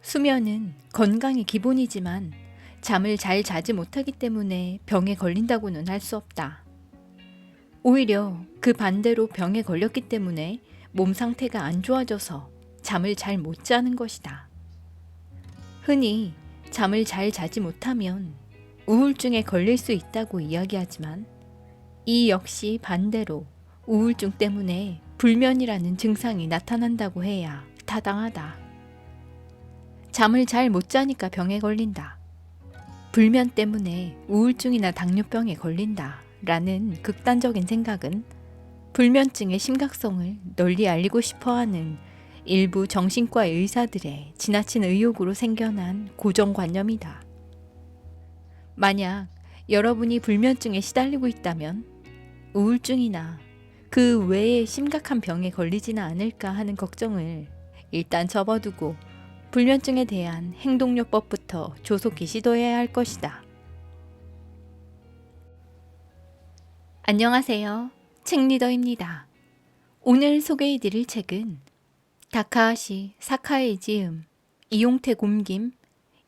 수면은 건강의 기본이지만 잠을 잘 자지 못하기 때문에 병에 걸린다고는 할 수 없다. 오히려 그 반대로 병에 걸렸기 때문에 몸 상태가 안 좋아져서 잠을 잘 못 자는 것이다. 흔히 잠을 잘 자지 못하면 우울증에 걸릴 수 있다고 이야기하지만 이 역시 반대로 우울증 때문에 불면이라는 증상이 나타난다고 해야 타당하다. 잠을 잘 못 자니까 병에 걸린다. 불면 때문에 우울증이나 당뇨병에 걸린다. 라는 극단적인 생각은 불면증의 심각성을 널리 알리고 싶어 하는 일부 정신과 의사들의 지나친 의욕으로 생겨난 고정관념이다. 만약 여러분이 불면증에 시달리고 있다면 우울증이나 그 외의 심각한 병에 걸리지는 않을까 하는 걱정을 일단 접어두고 불면증에 대한 행동요법부터 조속히 시도해야 할 것이다. 안녕하세요. 책리더입니다. 오늘 소개해드릴 책은 다카하시 사카의 지음, 이용태 곰김,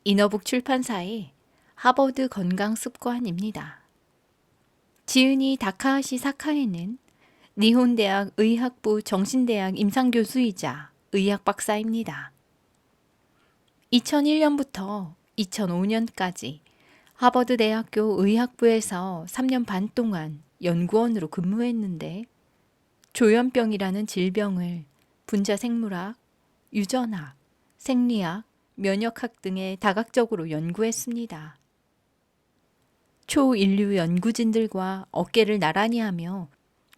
이너북 출판사의 하버드 건강습관입니다. 지은이 다카하시 사카에는 니혼대학 의학부 정신대학 임상교수이자 의학박사입니다. 2001년부터 2005년까지 하버드 대학교 의학부에서 3년 반 동안 연구원으로 근무했는데 조현병이라는 질병을 분자생물학, 유전학, 생리학, 면역학 등에 다각적으로 연구했습니다. 초인류 연구진들과 어깨를 나란히 하며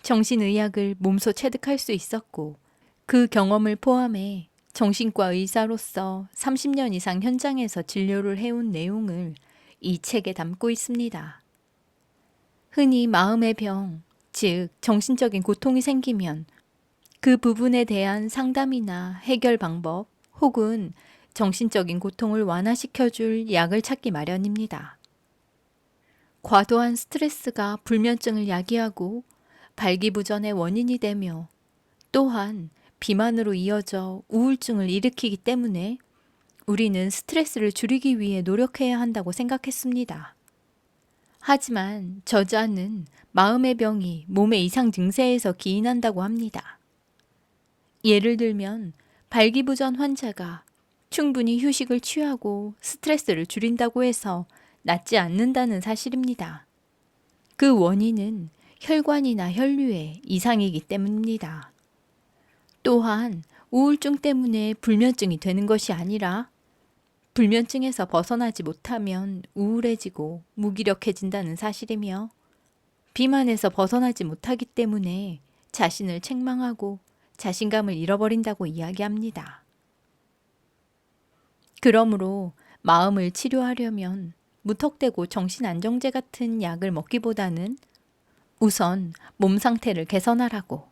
정신의학을 몸소 체득할 수 있었고 그 경험을 포함해 정신과 의사로서 30년 이상 현장에서 진료를 해온 내용을 이 책에 담고 있습니다. 흔히 마음의 병, 즉 정신적인 고통이 생기면 그 부분에 대한 상담이나 해결 방법 혹은 정신적인 고통을 완화시켜줄 약을 찾기 마련입니다. 과도한 스트레스가 불면증을 야기하고 발기부전의 원인이 되며 또한 비만으로 이어져 우울증을 일으키기 때문에 우리는 스트레스를 줄이기 위해 노력해야 한다고 생각했습니다. 하지만 저자는 마음의 병이 몸의 이상 증세에서 기인한다고 합니다. 예를 들면 발기부전 환자가 충분히 휴식을 취하고 스트레스를 줄인다고 해서 낫지 않는다는 사실입니다. 그 원인은 혈관이나 혈류의 이상이기 때문입니다. 또한 우울증 때문에 불면증이 되는 것이 아니라 불면증에서 벗어나지 못하면 우울해지고 무기력해진다는 사실이며 비만에서 벗어나지 못하기 때문에 자신을 책망하고 자신감을 잃어버린다고 이야기합니다. 그러므로 마음을 치료하려면 무턱대고 정신안정제 같은 약을 먹기보다는 우선 몸 상태를 개선하라고,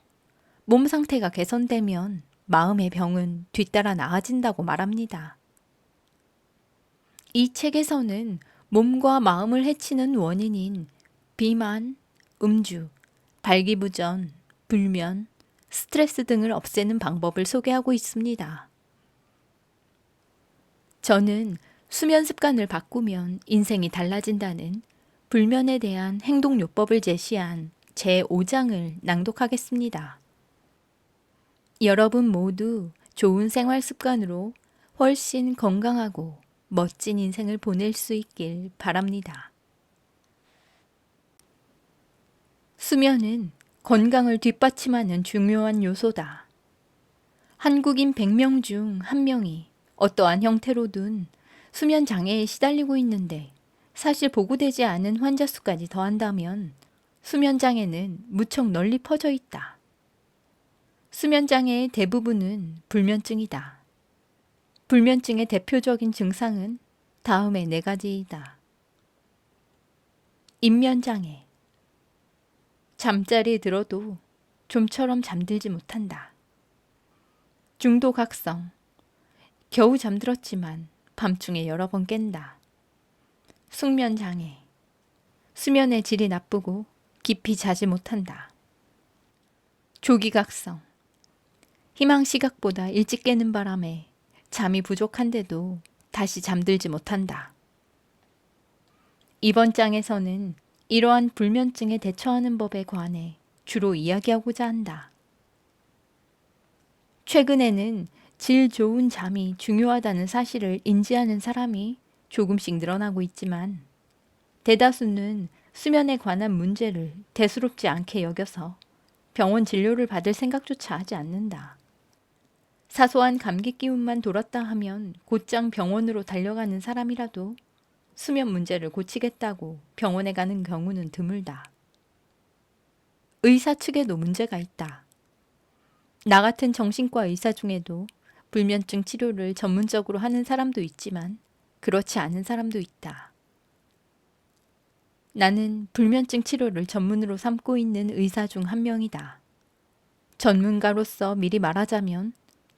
몸 상태가 개선되면 마음의 병은 뒤따라 나아진다고 말합니다. 이 책에서는 몸과 마음을 해치는 원인인 비만, 음주, 발기부전, 불면, 스트레스 등을 없애는 방법을 소개하고 있습니다. 저는 수면 습관을 바꾸면 인생이 달라진다는 불면에 대한 행동요법을 제시한 제5장을 낭독하겠습니다. 여러분 모두 좋은 생활 습관으로 훨씬 건강하고 멋진 인생을 보낼 수 있길 바랍니다. 수면은 건강을 뒷받침하는 중요한 요소다. 한국인 100명 중 1명이 어떠한 형태로든 수면 장애에 시달리고 있는데 사실 보고되지 않은 환자 수까지 더한다면 수면 장애는 무척 널리 퍼져 있다. 수면 장애의 대부분은 불면증이다. 불면증의 대표적인 증상은 다음의 4가지이다. 입면장애. 잠자리에 들어도 좀처럼 잠들지 못한다. 중도각성. 겨우 잠들었지만 밤중에 여러 번 깬다. 숙면장애. 수면의 질이 나쁘고 깊이 자지 못한다. 조기각성. 희망 시각보다 일찍 깨는 바람에 잠이 부족한데도 다시 잠들지 못한다. 이번 장에서는 이러한 불면증에 대처하는 법에 관해 주로 이야기하고자 한다. 최근에는 질 좋은 잠이 중요하다는 사실을 인지하는 사람이 조금씩 늘어나고 있지만 대다수는 수면에 관한 문제를 대수롭지 않게 여겨서 병원 진료를 받을 생각조차 하지 않는다. 사소한 감기 기운만 돌았다 하면 곧장 병원으로 달려가는 사람이라도 수면 문제를 고치겠다고 병원에 가는 경우는 드물다. 의사 측에도 문제가 있다. 나 같은 정신과 의사 중에도 불면증 치료를 전문적으로 하는 사람도 있지만 그렇지 않은 사람도 있다. 나는 불면증 치료를 전문으로 삼고 있는 의사 중 한 명이다. 전문가로서 미리 말하자면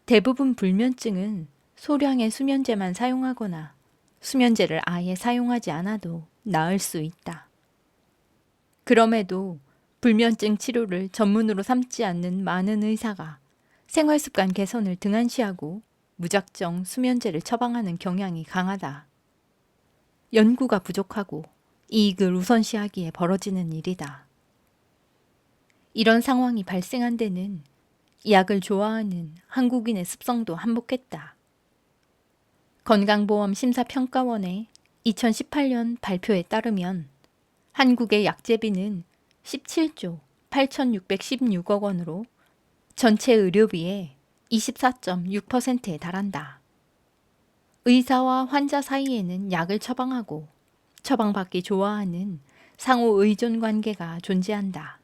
대부분 불면증은 소량의 수면제만 사용하거나 수면제를 아예 사용하지 않아도 나을 수 있다. 그럼에도 불면증 치료를 전문으로 삼지 않는 많은 의사가 생활습관 개선을 등한시하고 무작정 수면제를 처방하는 경향이 강하다. 연구가 부족하고 이익을 우선시하기에 벌어지는 일이다. 이런 상황이 발생한 데는 약을 좋아하는 한국인의 습성도 한몫했다. 건강보험심사평가원의 2018년 발표에 따르면 한국의 약제비는 17조 8,616억 원으로 전체 의료비의 24.6%에 달한다. 의사와 환자 사이에는 약을 처방하고 처방받기 좋아하는 상호 의존 관계가 존재한다.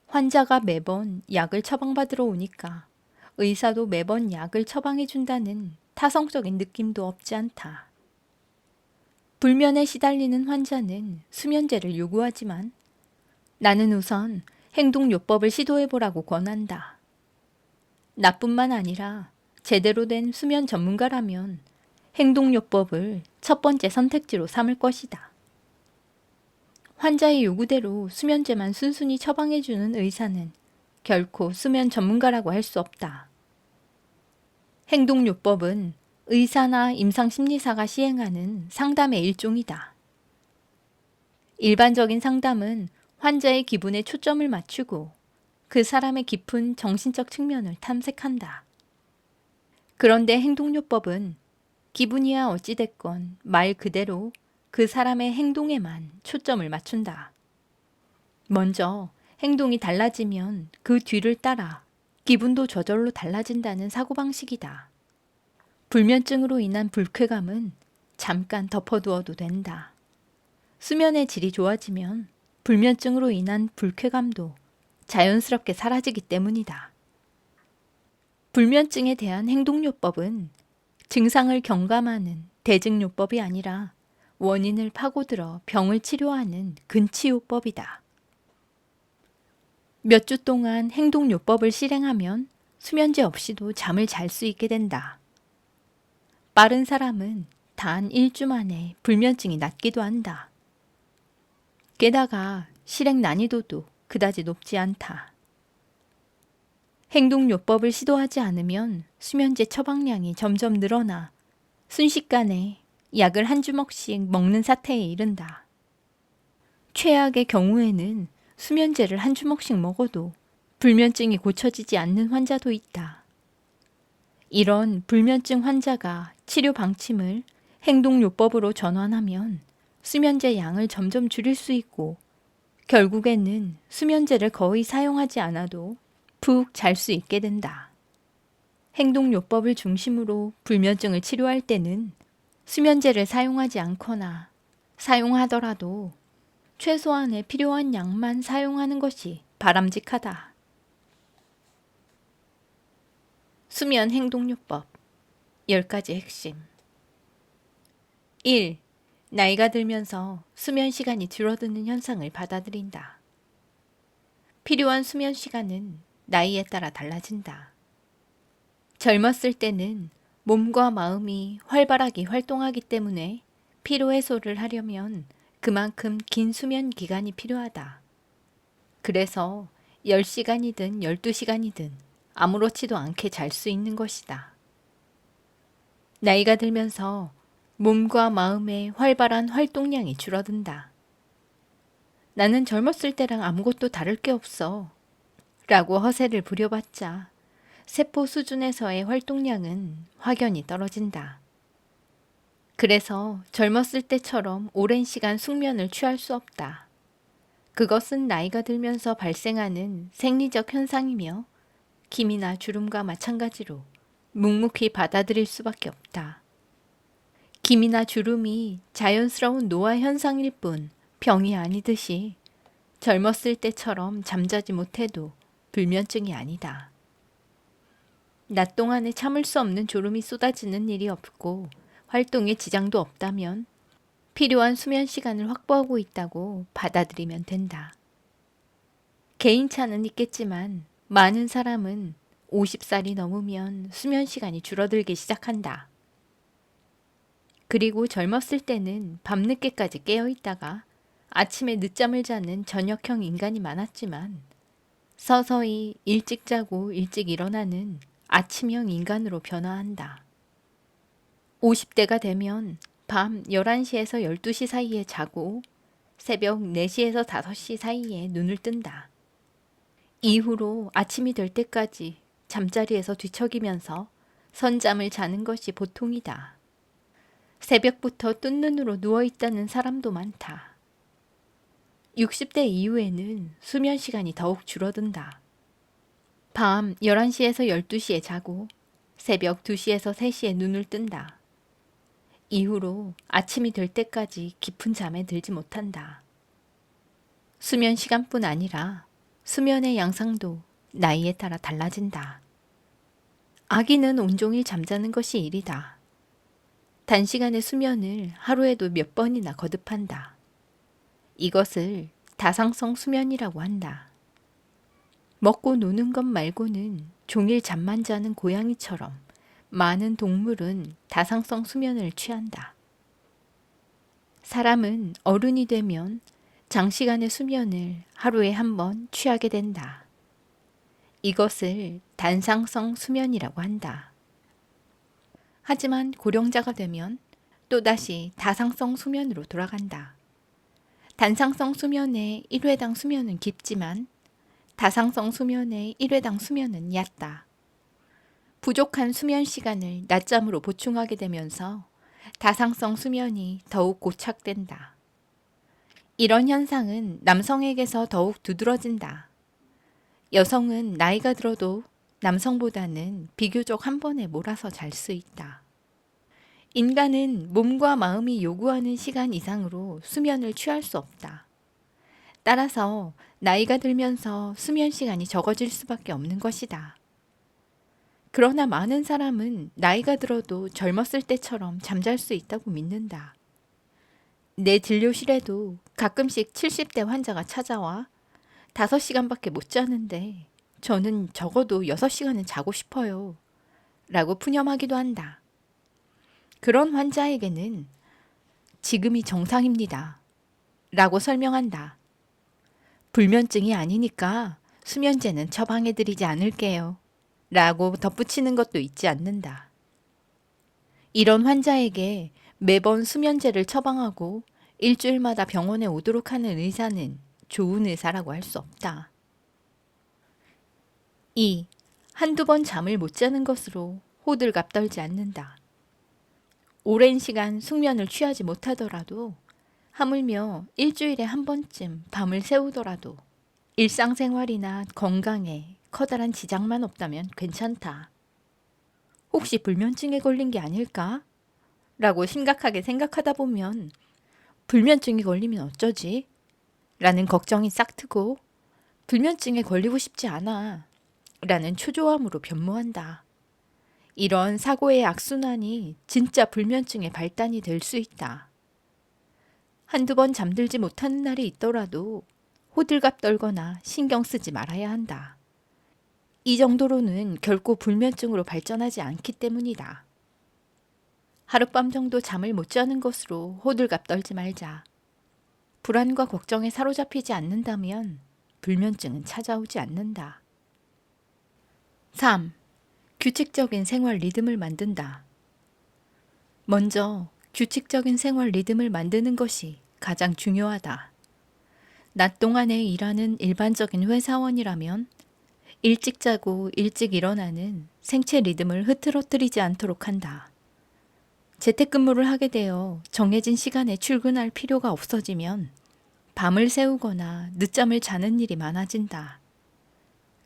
환자가 매번 약을 처방받으러 오니까 의사도 매번 약을 처방해준다는 타성적인 느낌도 없지 않다. 불면에 시달리는 환자는 수면제를 요구하지만 나는 우선 행동요법을 시도해보라고 권한다. 나뿐만 아니라 제대로 된 수면 전문가라면 행동요법을 첫 번째 선택지로 삼을 것이다. 환자의 요구대로 수면제만 순순히 처방해주는 의사는 결코 수면 전문가라고 할 수 없다. 행동요법은 의사나 임상심리사가 시행하는 상담의 일종이다. 일반적인 상담은 환자의 기분에 초점을 맞추고 그 사람의 깊은 정신적 측면을 탐색한다. 그런데 행동요법은 기분이야 어찌됐건 말 그대로 그 사람의 행동에만 초점을 맞춘다. 먼저 행동이 달라지면 그 뒤를 따라 기분도 저절로 달라진다는 사고방식이다. 불면증으로 인한 불쾌감은 잠깐 덮어두어도 된다. 수면의 질이 좋아지면 불면증으로 인한 불쾌감도 자연스럽게 사라지기 때문이다. 불면증에 대한 행동요법은 증상을 경감하는 대증요법이 아니라 원인을 파고들어 병을 치료하는 근치요법이다. 몇 주 동안 행동요법을 실행하면 수면제 없이도 잠을 잘 수 있게 된다. 빠른 사람은 단 1주 만에 불면증이 낫기도 한다. 게다가 실행 난이도도 그다지 높지 않다. 행동요법을 시도하지 않으면 수면제 처방량이 점점 늘어나 순식간에 약을 한 주먹씩 먹는 사태에 이른다. 최악의 경우에는 수면제를 한 주먹씩 먹어도 불면증이 고쳐지지 않는 환자도 있다. 이런 불면증 환자가 치료 방침을 행동요법으로 전환하면 수면제 양을 점점 줄일 수 있고 결국에는 수면제를 거의 사용하지 않아도 푹 잘 수 있게 된다. 행동요법을 중심으로 불면증을 치료할 때는 수면제를 사용하지 않거나 사용하더라도 최소한의 필요한 양만 사용하는 것이 바람직하다. 수면 행동요법 10가지 핵심 1. 나이가 들면서 수면 시간이 줄어드는 현상을 받아들인다. 필요한 수면 시간은 나이에 따라 달라진다. 젊었을 때는 몸과 마음이 활발하게 활동하기 때문에 피로 해소를 하려면 그만큼 긴 수면 기간이 필요하다. 그래서 10시간이든 12시간이든 아무렇지도 않게 잘 수 있는 것이다. 나이가 들면서 몸과 마음의 활발한 활동량이 줄어든다. 나는 젊었을 때랑 아무것도 다를 게 없어. 라고 허세를 부려봤자 세포 수준에서의 활동량은 확연히 떨어진다. 그래서 젊었을 때처럼 오랜 시간 숙면을 취할 수 없다. 그것은 나이가 들면서 발생하는 생리적 현상이며 기미나 주름과 마찬가지로 묵묵히 받아들일 수밖에 없다. 기미나 주름이 자연스러운 노화 현상일 뿐 병이 아니듯이 젊었을 때처럼 잠자지 못해도 불면증이 아니다. 낮 동안에 참을 수 없는 졸음이 쏟아지는 일이 없고 활동에 지장도 없다면 필요한 수면 시간을 확보하고 있다고 받아들이면 된다. 개인차는 있겠지만 많은 사람은 50살이 넘으면 수면 시간이 줄어들기 시작한다. 그리고 젊었을 때는 밤늦게까지 깨어 있다가 아침에 늦잠을 자는 저녁형 인간이 많았지만 서서히 일찍 자고 일찍 일어나는 아침형 인간으로 변화한다. 50대가 되면 밤 11시에서 12시 사이에 자고 새벽 4시에서 5시 사이에 눈을 뜬다. 이후로 아침이 될 때까지 잠자리에서 뒤척이면서 선잠을 자는 것이 보통이다. 새벽부터 뜬 눈으로 누워있다는 사람도 많다. 60대 이후에는 수면 시간이 더욱 줄어든다. 밤 11시에서 12시에 자고 새벽 2시에서 3시에 눈을 뜬다. 이후로 아침이 될 때까지 깊은 잠에 들지 못한다. 수면 시간뿐 아니라 수면의 양상도 나이에 따라 달라진다. 아기는 온종일 잠자는 것이 일이다. 단시간의 수면을 하루에도 몇 번이나 거듭한다. 이것을 다상성 수면이라고 한다. 먹고 노는 것 말고는 종일 잠만 자는 고양이처럼 많은 동물은 다상성 수면을 취한다. 사람은 어른이 되면 장시간의 수면을 하루에 한 번 취하게 된다. 이것을 단상성 수면이라고 한다. 하지만 고령자가 되면 또다시 다상성 수면으로 돌아간다. 단상성 수면의 1회당 수면은 깊지만 다상성 수면의 1회당 수면은 얕다. 부족한 수면 시간을 낮잠으로 보충하게 되면서 다상성 수면이 더욱 고착된다. 이런 현상은 남성에게서 더욱 두드러진다. 여성은 나이가 들어도 남성보다는 비교적 한 번에 몰아서 잘 수 있다. 인간은 몸과 마음이 요구하는 시간 이상으로 수면을 취할 수 없다. 따라서 나이가 들면서 수면 시간이 적어질 수밖에 없는 것이다. 그러나 많은 사람은 나이가 들어도 젊었을 때처럼 잠잘 수 있다고 믿는다. 내 진료실에도 가끔씩 70대 환자가 찾아와 5시간밖에 못 자는데 저는 적어도 6시간은 자고 싶어요. 라고 푸념하기도 한다. 그런 환자에게는 지금이 정상입니다. 라고 설명한다. 불면증이 아니니까 수면제는 처방해드리지 않을게요. 라고 덧붙이는 것도 잊지 않는다. 이런 환자에게 매번 수면제를 처방하고 일주일마다 병원에 오도록 하는 의사는 좋은 의사라고 할 수 없다. 2. 한두 번 잠을 못 자는 것으로 호들갑 떨지 않는다. 오랜 시간 숙면을 취하지 못하더라도 하물며 일주일에 한 번쯤 밤을 새우더라도 일상생활이나 건강에 커다란 지장만 없다면 괜찮다. 혹시 불면증에 걸린 게 아닐까? 라고 심각하게 생각하다 보면 불면증에 걸리면 어쩌지? 라는 걱정이 싹트고 불면증에 걸리고 싶지 않아 라는 초조함으로 변모한다. 이런 사고의 악순환이 진짜 불면증의 발단이 될 수 있다. 한두 번 잠들지 못하는 날이 있더라도 호들갑 떨거나 신경 쓰지 말아야 한다. 이 정도로는 결코 불면증으로 발전하지 않기 때문이다. 하룻밤 정도 잠을 못 자는 것으로 호들갑 떨지 말자. 불안과 걱정에 사로잡히지 않는다면 불면증은 찾아오지 않는다. 3. 규칙적인 생활 리듬을 만든다. 먼저 규칙적인 생활 리듬을 만드는 것이 가장 중요하다. 낮 동안에 일하는 일반적인 회사원이라면 일찍 자고 일찍 일어나는 생체 리듬을 흐트러뜨리지 않도록 한다. 재택근무를 하게 되어 정해진 시간에 출근할 필요가 없어지면 밤을 새우거나 늦잠을 자는 일이 많아진다.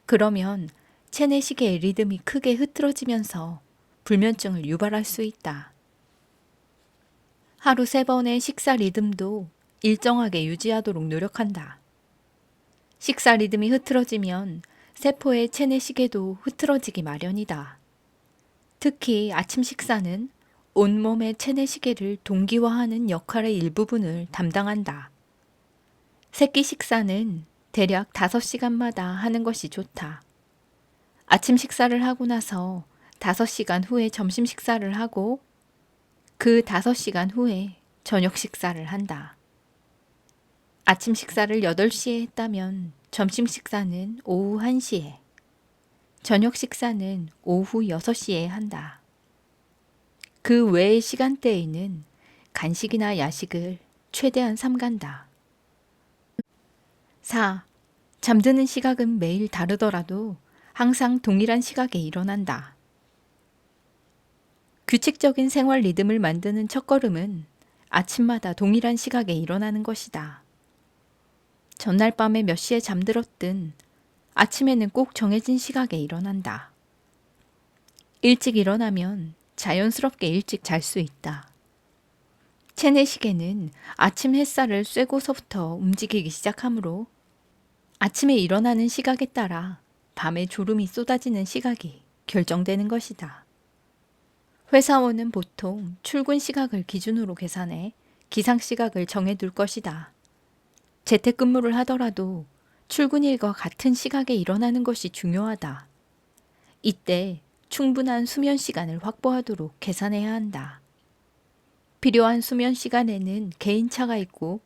그러면 체내시계의 리듬이 크게 흐트러지면서 불면증을 유발할 수 있다. 하루 3번의 식사 리듬도 일정하게 유지하도록 노력한다. 식사 리듬이 흐트러지면 세포의 체내시계도 흐트러지기 마련이다. 특히 아침 식사는 온몸의 체내시계를 동기화하는 역할의 일부분을 담당한다. 새끼 식사는 대략 5시간마다 하는 것이 좋다. 아침 식사를 하고 나서 5시간 후에 점심 식사를 하고 그 5시간 후에 저녁 식사를 한다. 아침 식사를 8시에 했다면 점심 식사는 오후 1시에, 저녁 식사는 오후 6시에 한다. 그 외의 시간대에는 간식이나 야식을 최대한 삼간다. 4. 잠드는 시각은 매일 다르더라도 항상 동일한 시각에 일어난다. 규칙적인 생활 리듬을 만드는 첫걸음은 아침마다 동일한 시각에 일어나는 것이다. 전날 밤에 몇 시에 잠들었든 아침에는 꼭 정해진 시각에 일어난다. 일찍 일어나면 자연스럽게 일찍 잘 수 있다. 체내시계는 아침 햇살을 쐬고서부터 움직이기 시작하므로 아침에 일어나는 시각에 따라 밤에 졸음이 쏟아지는 시각이 결정되는 것이다. 회사원은 보통 출근 시각을 기준으로 계산해 기상 시각을 정해둘 것이다. 재택근무를 하더라도 출근일과 같은 시각에 일어나는 것이 중요하다. 이때 충분한 수면 시간을 확보하도록 계산해야 한다. 필요한 수면 시간에는 개인차가 있고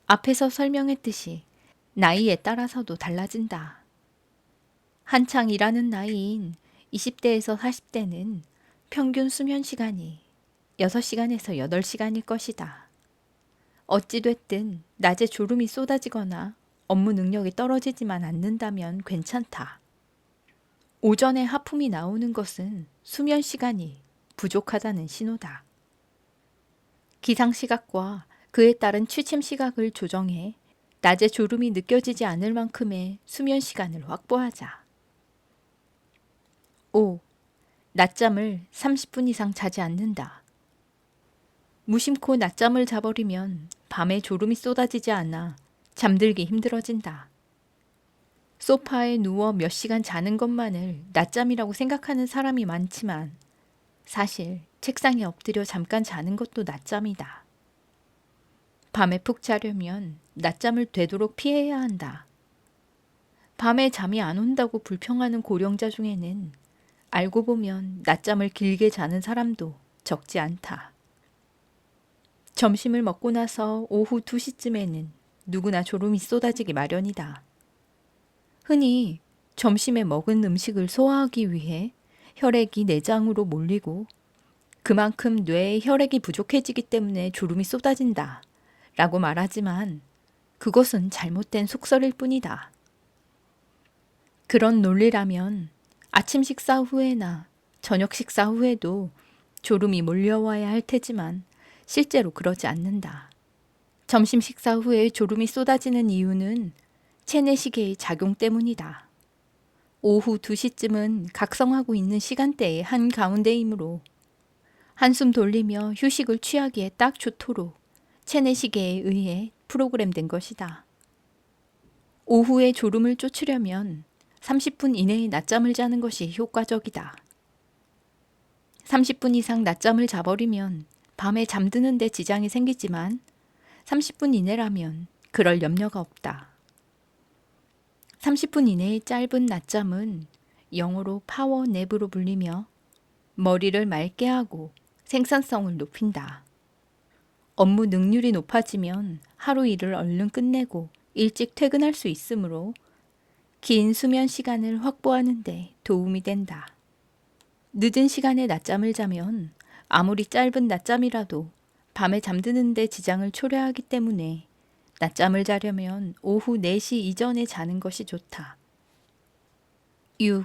앞에서 설명했듯이 나이에 따라서도 달라진다. 한창 일하는 나이인 20대에서 40대는 평균 수면 시간이 6시간에서 8시간일 것이다. 어찌됐든 낮에 졸음이 쏟아지거나 업무 능력이 떨어지지만 않는다면 괜찮다. 오전에 하품이 나오는 것은 수면 시간이 부족하다는 신호다. 기상 시각과 그에 따른 취침 시각을 조정해 낮에 졸음이 느껴지지 않을 만큼의 수면 시간을 확보하자. 5. 낮잠을 30분 이상 자지 않는다. 무심코 낮잠을 자버리면 밤에 졸음이 쏟아지지 않아 잠들기 힘들어진다. 소파에 누워 몇 시간 자는 것만을 낮잠이라고 생각하는 사람이 많지만 사실 책상에 엎드려 잠깐 자는 것도 낮잠이다. 밤에 푹 자려면 낮잠을 되도록 피해야 한다. 밤에 잠이 안 온다고 불평하는 고령자 중에는 알고 보면 낮잠을 길게 자는 사람도 적지 않다. 점심을 먹고 나서 오후 2시쯤에는 누구나 졸음이 쏟아지기 마련이다. 흔히 점심에 먹은 음식을 소화하기 위해 혈액이 내장으로 몰리고 그만큼 뇌에 혈액이 부족해지기 때문에 졸음이 쏟아진다 라고 말하지만 그것은 잘못된 속설일 뿐이다. 그런 논리라면 아침 식사 후에나 저녁 식사 후에도 졸음이 몰려와야 할 테지만 실제로 그러지 않는다. 점심 식사 후에 졸음이 쏟아지는 이유는 체내시계의 작용 때문이다. 오후 2시쯤은 각성하고 있는 시간대의 한가운데이므로 한숨 돌리며 휴식을 취하기에 딱 좋도록 체내시계에 의해 프로그램된 것이다. 오후에 졸음을 쫓으려면 30분 이내에 낮잠을 자는 것이 효과적이다. 30분 이상 낮잠을 자버리면 밤에 잠드는 데 지장이 생기지만 30분 이내라면 그럴 염려가 없다. 30분 이내의 짧은 낮잠은 영어로 파워냅으로 불리며 머리를 맑게 하고 생산성을 높인다. 업무 능률이 높아지면 하루 일을 얼른 끝내고 일찍 퇴근할 수 있으므로 긴 수면 시간을 확보하는 데 도움이 된다. 늦은 시간에 낮잠을 자면 아무리 짧은 낮잠이라도 밤에 잠드는 데 지장을 초래하기 때문에 낮잠을 자려면 오후 4시 이전에 자는 것이 좋다. 6.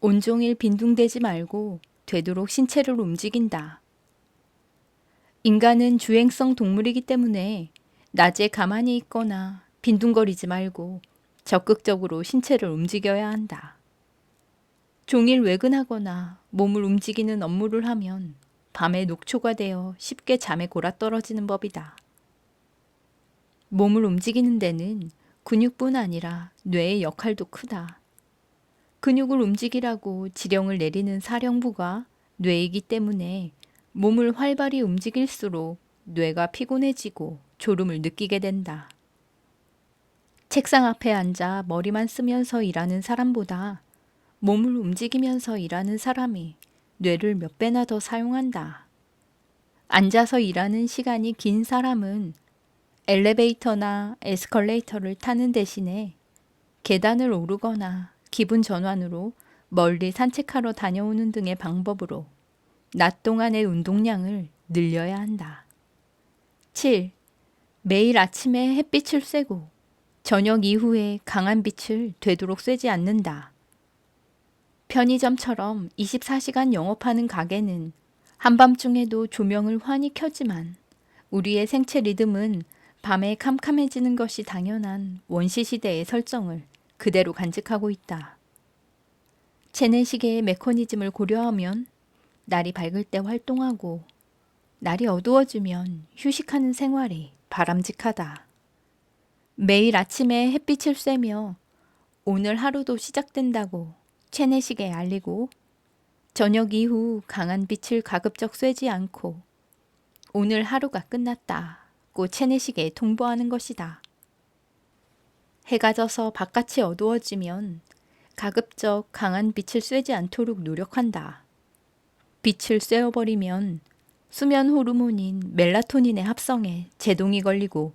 온종일 빈둥대지 말고 되도록 신체를 움직인다. 인간은 주행성 동물이기 때문에 낮에 가만히 있거나 빈둥거리지 말고 적극적으로 신체를 움직여야 한다. 종일 외근하거나 몸을 움직이는 업무를 하면 밤에 녹초가 되어 쉽게 잠에 골아떨어지는 법이다. 몸을 움직이는 데는 근육뿐 아니라 뇌의 역할도 크다. 근육을 움직이라고 지령을 내리는 사령부가 뇌이기 때문에 몸을 활발히 움직일수록 뇌가 피곤해지고 졸음을 느끼게 된다. 책상 앞에 앉아 머리만 쓰면서 일하는 사람보다 몸을 움직이면서 일하는 사람이 뇌를 몇 배나 더 사용한다. 앉아서 일하는 시간이 긴 사람은 엘리베이터나 에스컬레이터를 타는 대신에 계단을 오르거나 기분 전환으로 멀리 산책하러 다녀오는 등의 방법으로 낮 동안의 운동량을 늘려야 한다. 7. 매일 아침에 햇빛을 쐬고 저녁 이후에 강한 빛을 되도록 쐬지 않는다. 편의점처럼 24시간 영업하는 가게는 한밤중에도 조명을 환히 켜지만 우리의 생체 리듬은 밤에 캄캄해지는 것이 당연한 원시시대의 설정을 그대로 간직하고 있다. 체내시계의 메커니즘을 고려하면 날이 밝을 때 활동하고 날이 어두워지면 휴식하는 생활이 바람직하다. 매일 아침에 햇빛을 쐬며 오늘 하루도 시작된다고 체내시계에 알리고 저녁 이후 강한 빛을 가급적 쐬지 않고 오늘 하루가 끝났다고 체내시계에 통보하는 것이다. 해가 져서 바깥이 어두워지면 가급적 강한 빛을 쐬지 않도록 노력한다. 빛을 쐬어버리면 수면 호르몬인 멜라토닌의 합성에 제동이 걸리고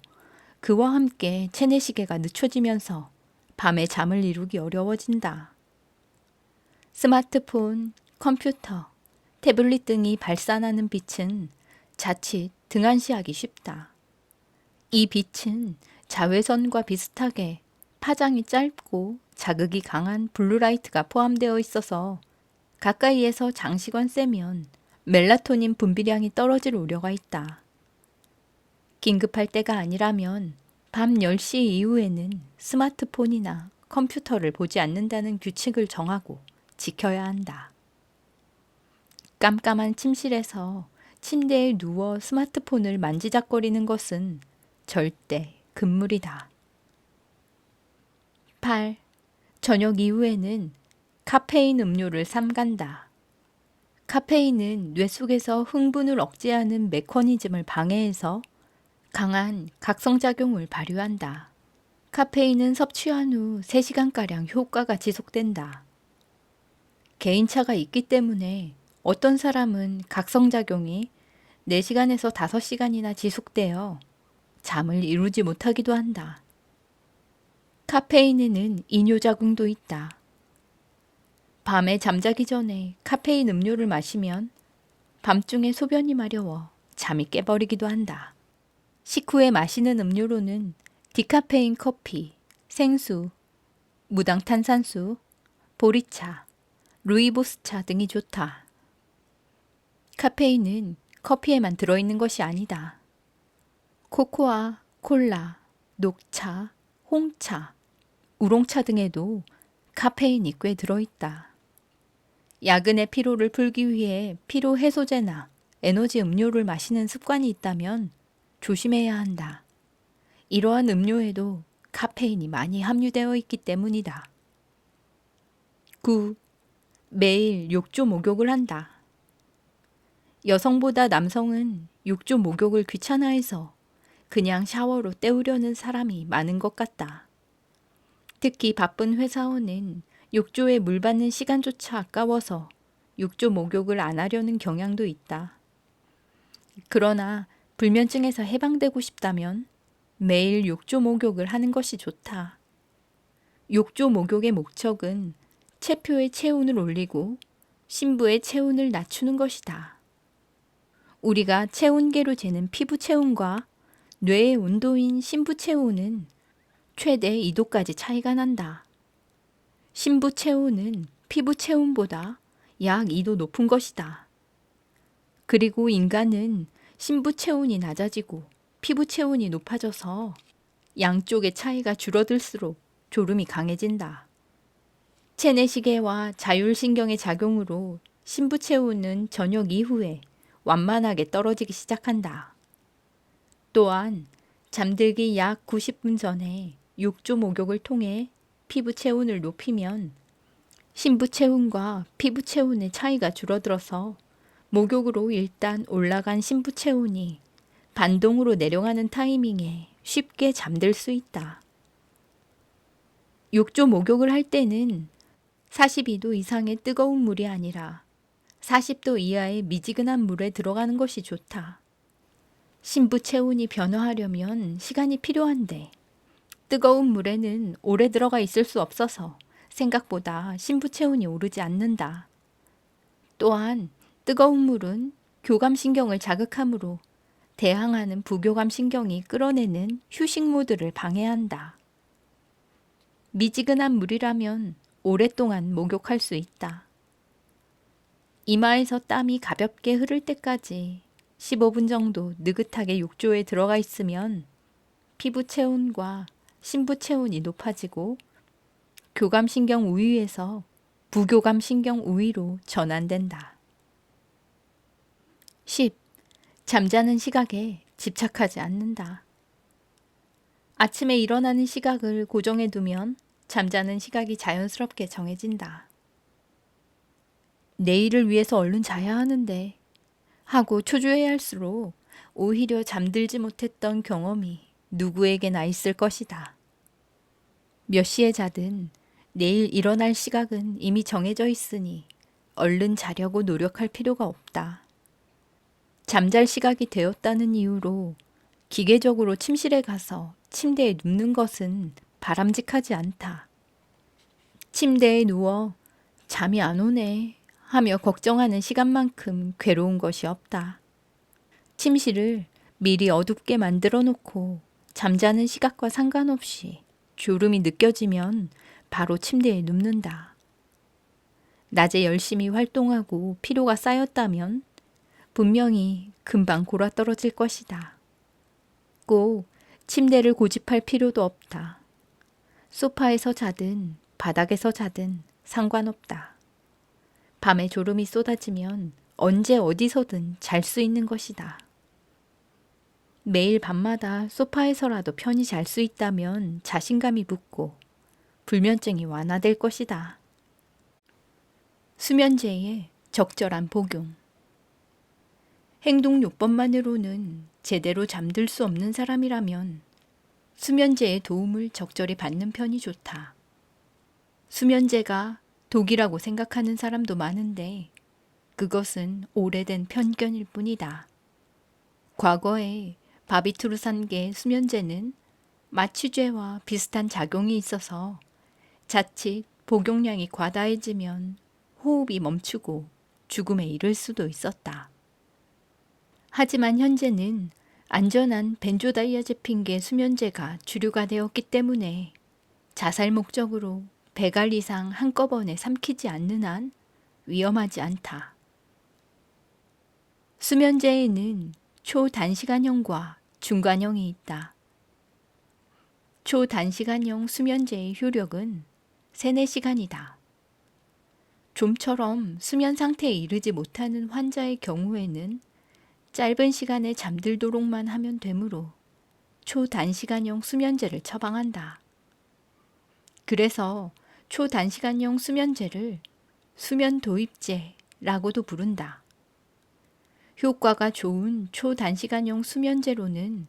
그와 함께 체내시계가 늦춰지면서 밤에 잠을 이루기 어려워진다. 스마트폰, 컴퓨터, 태블릿 등이 발산하는 빛은 자칫 등한시하기 쉽다. 이 빛은 자외선과 비슷하게 파장이 짧고 자극이 강한 블루라이트가 포함되어 있어서 가까이에서 장시간 쐬면 멜라토닌 분비량이 떨어질 우려가 있다. 긴급할 때가 아니라면 밤 10시 이후에는 스마트폰이나 컴퓨터를 보지 않는다는 규칙을 정하고 지켜야 한다. 깜깜한 침실에서 침대에 누워 스마트폰을 만지작거리는 것은 절대 금물이다. 8. 저녁 이후에는 카페인 음료를 삼간다. 카페인은 뇌 속에서 흥분을 억제하는 메커니즘을 방해해서 강한 각성작용을 발휘한다. 카페인은 섭취한 후 3시간가량 효과가 지속된다. 개인차가 있기 때문에 어떤 사람은 각성작용이 4시간에서 5시간이나 지속되어 잠을 이루지 못하기도 한다. 카페인에는 이뇨작용도 있다. 밤에 잠자기 전에 카페인 음료를 마시면 밤중에 소변이 마려워 잠이 깨버리기도 한다. 식후에 마시는 음료로는 디카페인 커피, 생수, 무당 탄산수, 보리차, 루이보스차 등이 좋다. 카페인은 커피에만 들어있는 것이 아니다. 코코아, 콜라, 녹차, 홍차, 우롱차 등에도 카페인이 꽤 들어있다. 야근의 피로를 풀기 위해 피로 해소제나 에너지 음료를 마시는 습관이 있다면 조심해야 한다. 이러한 음료에도 카페인이 많이 함유되어 있기 때문이다. 9. 매일 욕조 목욕을 한다. 여성보다 남성은 욕조 목욕을 귀찮아해서 그냥 샤워로 때우려는 사람이 많은 것 같다. 특히 바쁜 회사원은 욕조에 물 받는 시간조차 아까워서 욕조 목욕을 안 하려는 경향도 있다. 그러나 불면증에서 해방되고 싶다면 매일 욕조 목욕을 하는 것이 좋다. 욕조 목욕의 목적은 체표의 체온을 올리고 신부의 체온을 낮추는 것이다. 우리가 체온계로 재는 피부 체온과 뇌의 온도인 심부 체온은 최대 2도까지 차이가 난다. 심부 체온은 피부 체온보다 약 2도 높은 것이다. 그리고 인간은 심부 체온이 낮아지고 피부 체온이 높아져서 양쪽의 차이가 줄어들수록 졸음이 강해진다. 체내시계와 자율신경의 작용으로 심부 체온은 저녁 이후에 완만하게 떨어지기 시작한다. 또한 잠들기 약 90분 전에 욕조 목욕을 통해 피부 체온을 높이면 심부 체온과 피부 체온의 차이가 줄어들어서 목욕으로 일단 올라간 심부 체온이 반동으로 내려가는 타이밍에 쉽게 잠들 수 있다. 욕조 목욕을 할 때는 42도 이상의 뜨거운 물이 아니라 40도 이하의 미지근한 물에 들어가는 것이 좋다. 심부 체온이 변화하려면 시간이 필요한데 뜨거운 물에는 오래 들어가 있을 수 없어서 생각보다 심부 체온이 오르지 않는다. 또한 뜨거운 물은 교감신경을 자극하므로 대항하는 부교감신경이 끌어내는 휴식 모드를 방해한다. 미지근한 물이라면 오랫동안 목욕할 수 있다. 이마에서 땀이 가볍게 흐를 때까지 15분 정도 느긋하게 욕조에 들어가 있으면 피부 체온과 심부 체온이 높아지고 교감신경 우위에서 부교감신경 우위로 전환된다. 10. 잠자는 시각에 집착하지 않는다. 아침에 일어나는 시각을 고정해 두면 잠자는 시각이 자연스럽게 정해진다. 내일을 위해서 얼른 자야 하는데 하고 초조해 할수록 오히려 잠들지 못했던 경험이 누구에게나 있을 것이다. 몇 시에 자든 내일 일어날 시각은 이미 정해져 있으니 얼른 자려고 노력할 필요가 없다. 잠잘 시각이 되었다는 이유로 기계적으로 침실에 가서 침대에 눕는 것은 바람직하지 않다. 침대에 누워 잠이 안 오네 하며 걱정하는 시간만큼 괴로운 것이 없다. 침실을 미리 어둡게 만들어 놓고 잠자는 시각과 상관없이 졸음이 느껴지면 바로 침대에 눕는다. 낮에 열심히 활동하고 피로가 쌓였다면 분명히 금방 골아떨어질 것이다. 꼭 침대를 고집할 필요도 없다. 소파에서 자든 바닥에서 자든 상관없다. 밤에 졸음이 쏟아지면 언제 어디서든 잘 수 있는 것이다. 매일 밤마다 소파에서라도 편히 잘 수 있다면 자신감이 붙고 불면증이 완화될 것이다. 수면제의 적절한 복용. 행동요법만으로는 제대로 잠들 수 없는 사람이라면 수면제의 도움을 적절히 받는 편이 좋다. 수면제가 독이라고 생각하는 사람도 많은데 그것은 오래된 편견일 뿐이다. 과거에 바비투르산계 수면제는 마취제와 비슷한 작용이 있어서 자칫 복용량이 과다해지면 호흡이 멈추고 죽음에 이를 수도 있었다. 하지만 현재는 안전한 벤조다이아제핀계 수면제가 주류가 되었기 때문에 자살 목적으로 100알 이상 한꺼번에 삼키지 않는 한 위험하지 않다. 수면제에는 초단시간형과 중간형이 있다. 초단시간형 수면제의 효력은 3-4시간이다. 좀처럼 수면 상태에 이르지 못하는 환자의 경우에는 짧은 시간에 잠들도록만 하면 되므로 초단시간형 수면제를 처방한다. 그래서 초단시간형 수면제를 수면 도입제라고도 부른다. 효과가 좋은 초단시간형 수면제로는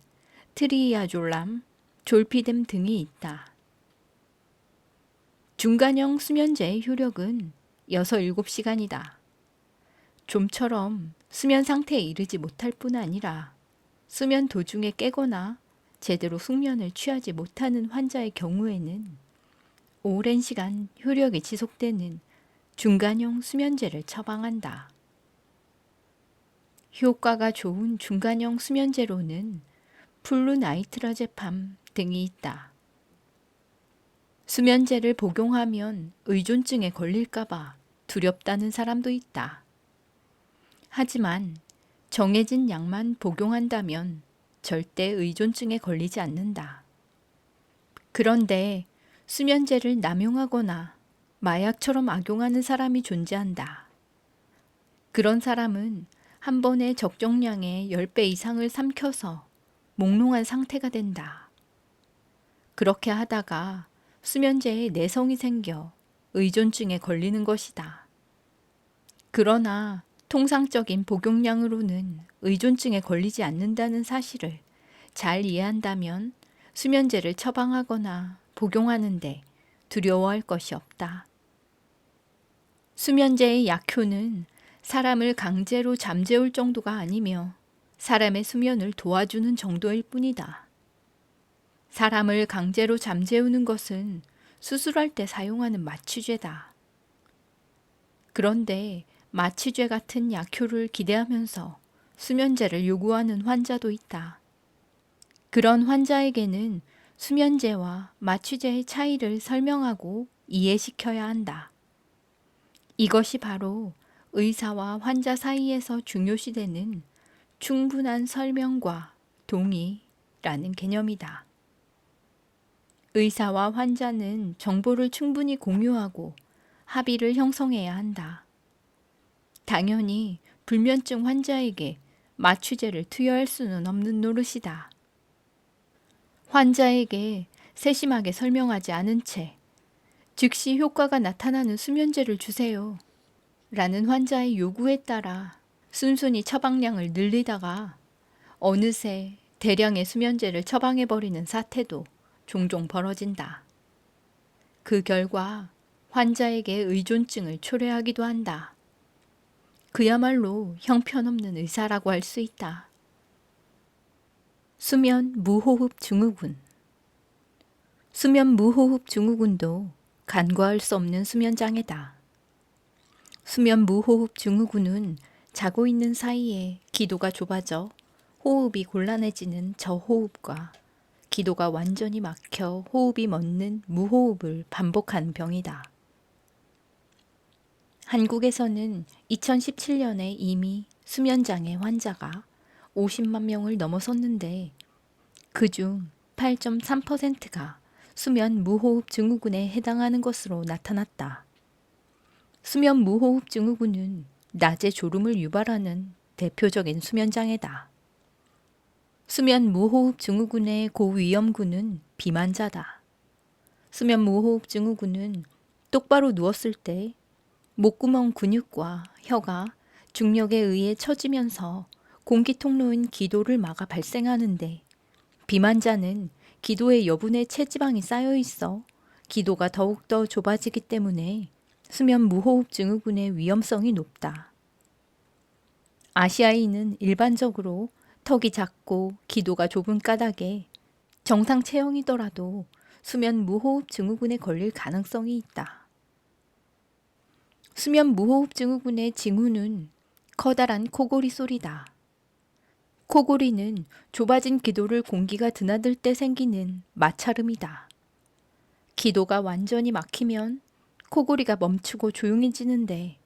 트리이아졸람, 졸피뎀 등이 있다. 중간형 수면제의 효력은 6-7시간이다. 좀처럼 수면 상태에 이르지 못할 뿐 아니라 수면 도중에 깨거나 제대로 숙면을 취하지 못하는 환자의 경우에는 오랜 시간 효력이 지속되는 중간형 수면제를 처방한다. 효과가 좋은 중간형 수면제로는 플루나이트라제팜 등이 있다. 수면제를 복용하면 의존증에 걸릴까봐 두렵다는 사람도 있다. 하지만 정해진 약만 복용한다면 절대 의존증에 걸리지 않는다. 그런데 수면제를 남용하거나 마약처럼 악용하는 사람이 존재한다. 그런 사람은 한 번에 적정량의 10배 이상을 삼켜서 몽롱한 상태가 된다. 그렇게 하다가 수면제에 내성이 생겨 의존증에 걸리는 것이다. 그러나 통상적인 복용량으로는 의존증에 걸리지 않는다는 사실을 잘 이해한다면 수면제를 처방하거나 복용하는데 두려워할 것이 없다. 수면제의 약효는 사람을 강제로 잠재울 정도가 아니며 사람의 수면을 도와주는 정도일 뿐이다. 사람을 강제로 잠재우는 것은 수술할 때 사용하는 마취제다. 그런데 마취제 같은 약효를 기대하면서 수면제를 요구하는 환자도 있다. 그런 환자에게는 수면제와 마취제의 차이를 설명하고 이해시켜야 한다. 이것이 바로 의사와 환자 사이에서 중요시되는 충분한 설명과 동의라는 개념이다. 의사와 환자는 정보를 충분히 공유하고 합의를 형성해야 한다. 당연히 불면증 환자에게 마취제를 투여할 수는 없는 노릇이다. 환자에게 세심하게 설명하지 않은 채 즉시 효과가 나타나는 수면제를 주세요 라는 환자의 요구에 따라 순순히 처방량을 늘리다가 어느새 대량의 수면제를 처방해버리는 사태도 종종 벌어진다. 그 결과 환자에게 의존증을 초래하기도 한다. 그야말로 형편없는 의사라고 할 수 있다. 수면 무호흡 증후군. 수면 무호흡 증후군도 간과할 수 없는 수면장애다. 수면 무호흡 증후군은 자고 있는 사이에 기도가 좁아져 호흡이 곤란해지는 저호흡과 기도가 완전히 막혀 호흡이 멎는 무호흡을 반복하는 병이다. 한국에서는 2017년에 이미 수면장애 환자가 50만 명을 넘어섰는데 그중 8.3%가 수면 무호흡 증후군에 해당하는 것으로 나타났다. 수면 무호흡 증후군은 낮에 졸음을 유발하는 대표적인 수면장애다. 수면 무호흡 증후군의 고위험군은 비만자다. 수면 무호흡 증후군은 똑바로 누웠을 때 목구멍 근육과 혀가 중력에 의해 처지면서 공기 통로인 기도를 막아 발생하는데 비만자는 기도의 여분의 체지방이 쌓여 있어 기도가 더욱더 좁아지기 때문에 수면 무호흡 증후군의 위험성이 높다. 아시아인은 일반적으로 턱이 작고 기도가 좁은 까닭에 정상 체형이더라도 수면 무호흡 증후군에 걸릴 가능성이 있다. 수면 무호흡 증후군의 징후는 커다란 코골이 소리다. 코골이는 좁아진 기도를 공기가 드나들 때 생기는 마찰음이다. 기도가 완전히 막히면 코골이가 멈추고 조용해지는데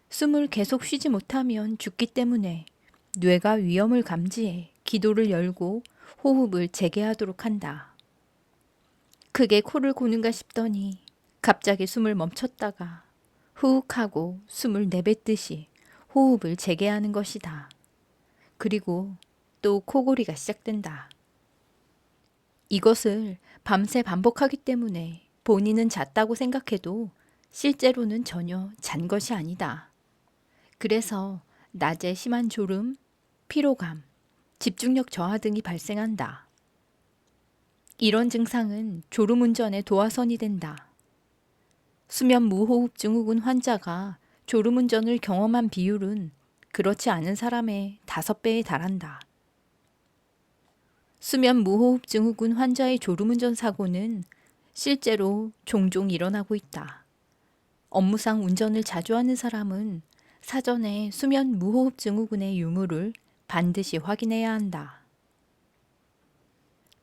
숨을 계속 쉬지 못하면 죽기 때문에 뇌가 위험을 감지해 기도를 열고 호흡을 재개하도록 한다. 크게 코를 고는가 싶더니 갑자기 숨을 멈췄다가 훅 하고 숨을 내뱉듯이 호흡을 재개하는 것이다. 그리고 또 코골이가 시작된다. 이것을 밤새 반복하기 때문에 본인은 잤다고 생각해도 실제로는 전혀 잔 것이 아니다. 그래서 낮에 심한 졸음, 피로감, 집중력 저하 등이 발생한다. 이런 증상은 졸음운전의 도화선이 된다. 수면 무호흡 증후군 환자가 졸음운전을 경험한 비율은 그렇지 않은 사람의 5배에 달한다. 수면 무호흡 증후군 환자의 졸음운전 사고는 실제로 종종 일어나고 있다. 업무상 운전을 자주 하는 사람은 사전에 수면 무호흡 증후군의 유무를 반드시 확인해야 한다.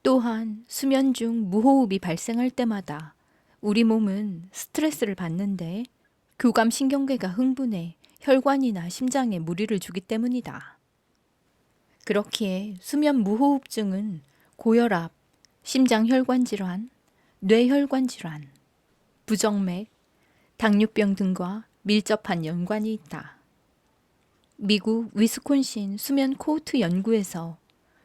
또한 수면 중 무호흡이 발생할 때마다 우리 몸은 스트레스를 받는데 교감신경계가 흥분해 혈관이나 심장에 무리를 주기 때문이다. 그렇기에 수면 무호흡증은 고혈압, 심장혈관 질환, 뇌혈관 질환, 부정맥, 당뇨병 등과 밀접한 연관이 있다. 미국 위스콘신 수면 코호트 연구에서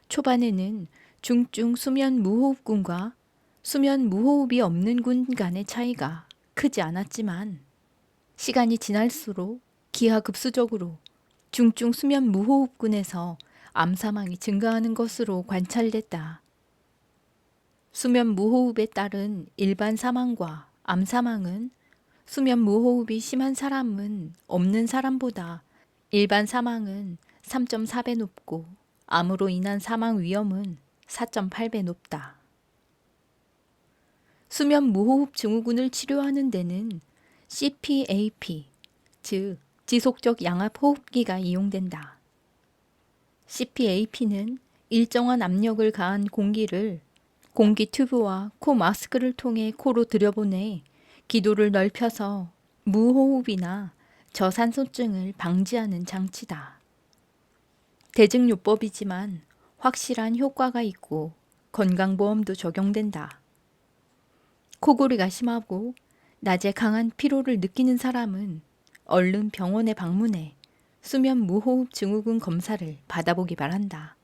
초반에는 중증 수면 무호흡군과 수면 무호흡이 없는 군 간의 차이가 크지 않았지만 시간이 지날수록 기하급수적으로 중증 수면 무호흡군에서 암 사망이 증가하는 것으로 관찰됐다. 수면 무호흡에 따른 일반 사망과 암 사망은 수면 무호흡이 심한 사람은 없는 사람보다 일반 사망은 3.4배 높고 암으로 인한 사망 위험은 4.8배 높다. 수면 무호흡 증후군을 치료하는 데는 CPAP, 즉 지속적 양압 호흡기가 이용된다. CPAP는 일정한 압력을 가한 공기를 공기 튜브와 코 마스크를 통해 코로 들여보내 기도를 넓혀서 무호흡이나 저산소증을 방지하는 장치다. 대증요법이지만 확실한 효과가 있고 건강보험도 적용된다. 코골이가 심하고 낮에 강한 피로를 느끼는 사람은 얼른 병원에 방문해 수면 무호흡 증후군 검사를 받아보기 바란다.